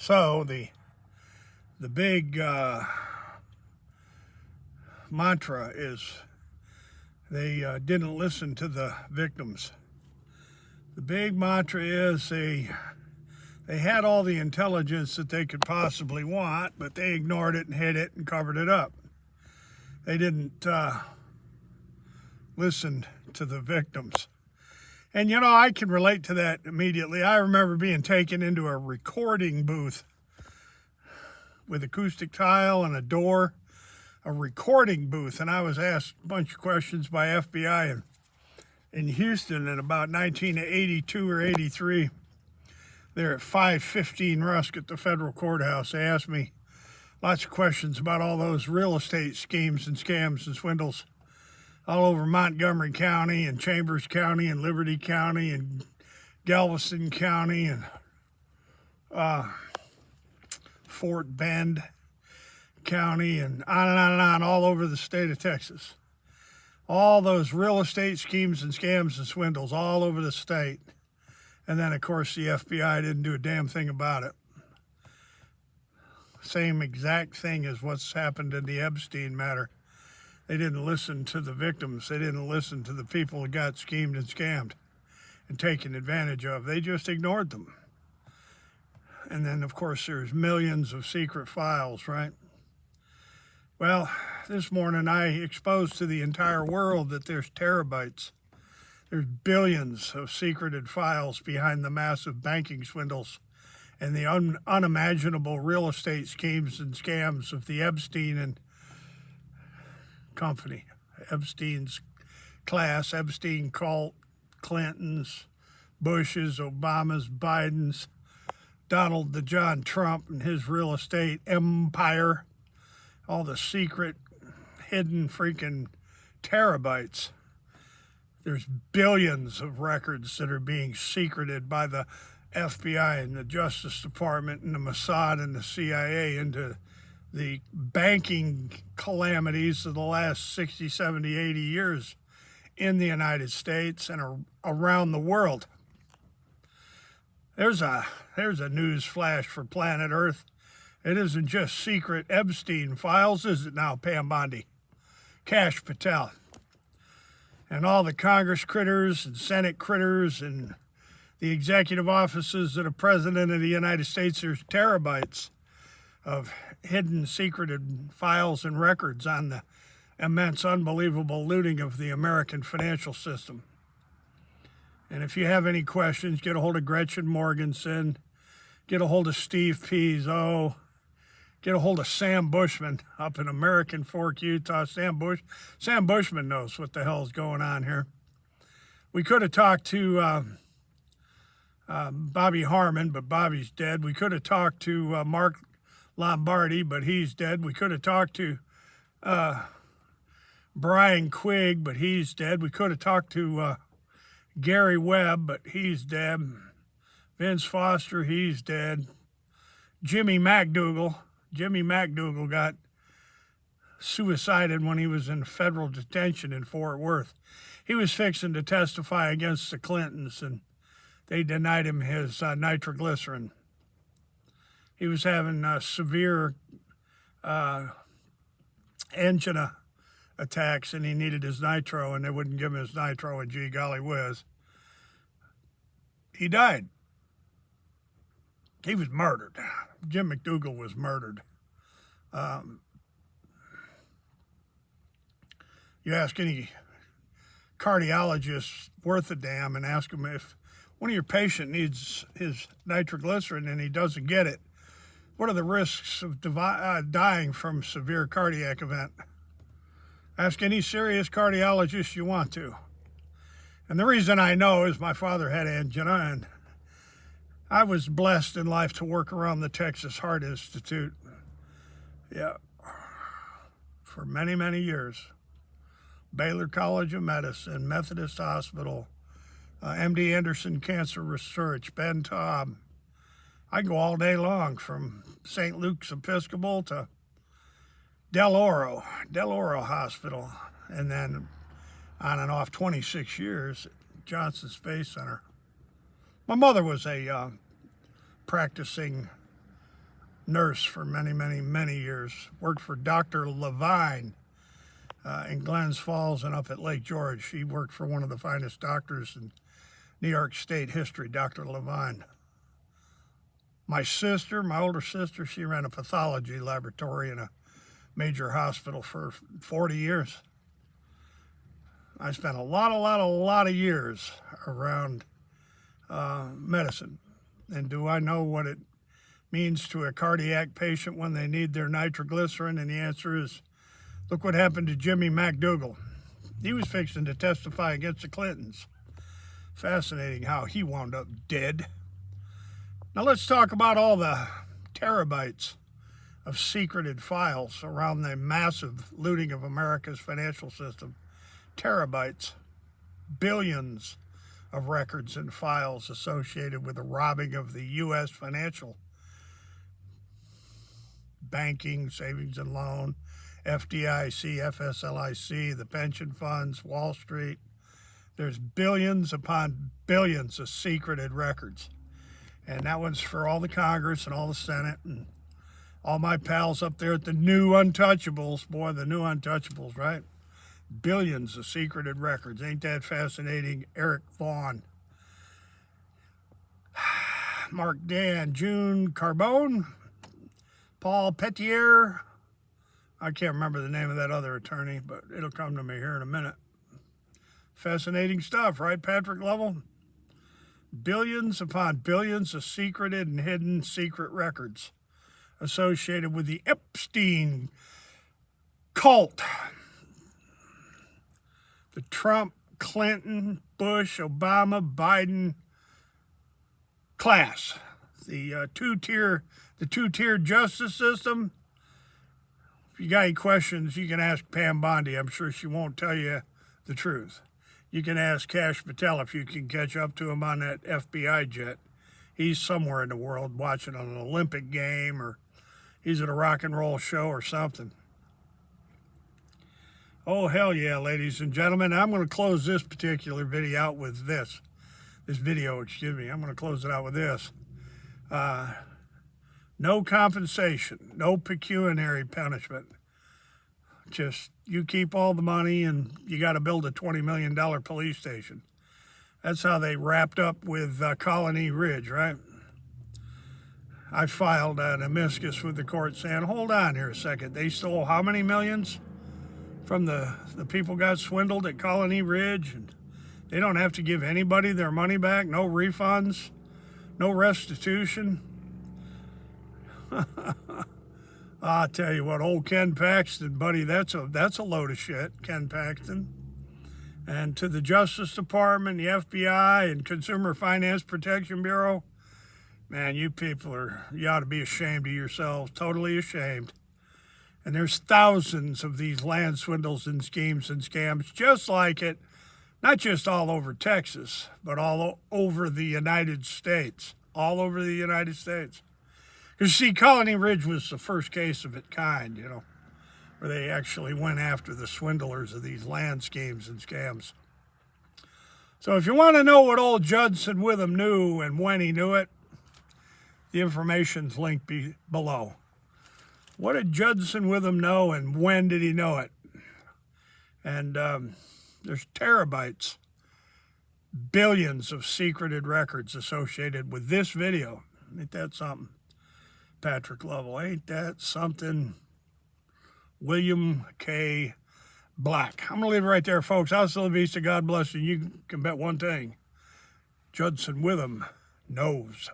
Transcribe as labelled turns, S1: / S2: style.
S1: So the big mantra is they didn't listen to the victims. The big mantra is they had all the intelligence that they could possibly want, but they ignored it and hid it and covered it up. They didn't listen to the victims. And you know, I can relate to that immediately. I remember being taken into a recording booth with acoustic tile and a door, a recording booth, and I was asked a bunch of questions by FBI in Houston in about 1982 or 83. There at 515 Rusk at the federal courthouse. They asked me lots of questions about all those real estate schemes and scams and swindles all over Montgomery County and Chambers County and Liberty County and Galveston County and Fort Bend County and on all over the state of Texas. All those real estate schemes and scams and swindles all over the state. And then, of course, the FBI didn't do a damn thing about it. Same exact thing as what's happened in the Epstein matter. They didn't listen to the victims. They didn't listen to the people who got schemed and scammed and taken advantage of. They just ignored them. And then, of course, there's millions of secret files, right? Well, this morning I exposed to the entire world that there's terabytes. There's billions of secreted files behind the massive banking swindles and the unimaginable real estate schemes and scams of the Epstein and company, Epstein's class, Epstein cult, Clintons, Bushes, Obamas, Bidens, Donald the John Trump and his real estate empire, all the secret, hidden freaking terabytes. There's billions of records that are being secreted by the FBI and the Justice Department and the Mossad and the CIA into the banking calamities of the last 60, 70, 80 years in the United States and around the world. There's a news flash for planet Earth. It isn't just secret Epstein files, is it now, Pam Bondi? Kash Patel. And all the Congress critters and Senate critters and the executive offices of the President of the United States. There's terabytes of hidden, secreted files and records on the immense, unbelievable looting of the American financial system. And if you have any questions, get a hold of Gretchen Morganson, get a hold of Steve Pizzo, get a hold of Sam Bushman up in American Fork, Utah. Sam Bushman knows what the hell's going on here. We could have talked to Bobby Harmon, but Bobby's dead. We could have talked to Mark Lombardi, but he's dead. We could have talked to Brian Quigg, but he's dead. We could have talked to Gary Webb, but he's dead. Vince Foster, he's dead. Jimmy McDougal got suicided when he was in federal detention in Fort Worth. He was fixing to testify against the Clintons, and they denied him his nitroglycerin. He was having severe angina attacks, and he needed his nitro, and they wouldn't give him his nitro, and gee golly whiz, he died. He was murdered. Jim McDougal was murdered. You ask any cardiologist worth a damn and ask him if one of your patients needs his nitroglycerin and he doesn't get it, what are the risks of dying from severe cardiac event? Ask any serious cardiologist you want to. And the reason I know is my father had angina, and I was blessed in life to work around the Texas Heart Institute. Yeah, for many, many years. Baylor College of Medicine, Methodist Hospital, MD Anderson Cancer Research, Ben Taub. I go all day long from St. Luke's Episcopal to Del Oro Hospital, and then on and off 26 years at Johnson Space Center. My mother was a practicing nurse for many, many, many years. Worked for Dr. Levine in Glens Falls and up at Lake George. She worked for one of the finest doctors in New York State history, Dr. Levine. My sister, my older sister, she ran a pathology laboratory in a major hospital for 40 years. I spent a lot of years around medicine. And do I know what it means to a cardiac patient when they need their nitroglycerin? And the answer is, look what happened to Jimmy McDougal. He was fixing to testify against the Clintons. Fascinating how he wound up dead. Now let's talk about all the terabytes of secreted files around the massive looting of America's financial system. Terabytes, billions of records and files associated with the robbing of the U.S. financial, banking, savings and loan, FDIC, FSLIC, the pension funds, Wall Street. There's billions upon billions of secreted records. And that one's for all the Congress and all the Senate and all my pals up there at the new untouchables. Boy, the new untouchables, right? Billions of secreted records. Ain't that fascinating? Eric Vaughn, Mark Dan, June Carbone, Paul Petier. I can't remember the name of that other attorney, but it'll come to me here in a minute. Fascinating stuff, right, Patrick Lovell? Billions upon billions of secreted and hidden secret records associated with the Epstein cult. The Trump, Clinton, Bush, Obama, Biden class. The two-tier justice system. If you got any questions, you can ask Pam Bondi. I'm sure she won't tell you the truth. You can ask Kash Patel if you can catch up to him on that FBI jet. He's somewhere in the world watching an Olympic game, or he's at a rock and roll show or something. Oh, hell yeah, ladies and gentlemen. I'm going to close this particular video out with this. I'm going to close it out with this. No compensation, no pecuniary punishment. Just you keep all the money and you got to build a $20 million police station. That's how they wrapped up with Colony Ridge, right? I filed an amicus with the court saying, hold on here a second. They stole how many millions from the people got swindled at Colony Ridge? And they don't have to give anybody their money back, no refunds, no restitution. I'll tell you what, old Ken Paxton, buddy, that's a load of shit, Ken Paxton. And to the Justice Department, the FBI, and Consumer Finance Protection Bureau, man, you people you ought to be ashamed of yourselves, totally ashamed. And there's thousands of these land swindles and schemes and scams just like it, not just all over Texas, but all over the United States, all over the United States. You see, Colony Ridge was the first case of its kind, where they actually went after the swindlers of these land schemes and scams. So if you want to know what old Judson Witham knew and when he knew it, the information's linked below. What did Judson Witham know and when did he know it? And there's terabytes, billions of secreted records associated with this video. Ain't that something? Patrick Lovell, ain't that something? William K. Black. I'm going to leave it right there, folks. Hasta la vista. God bless you. You can bet one thing. Judson Witham knows.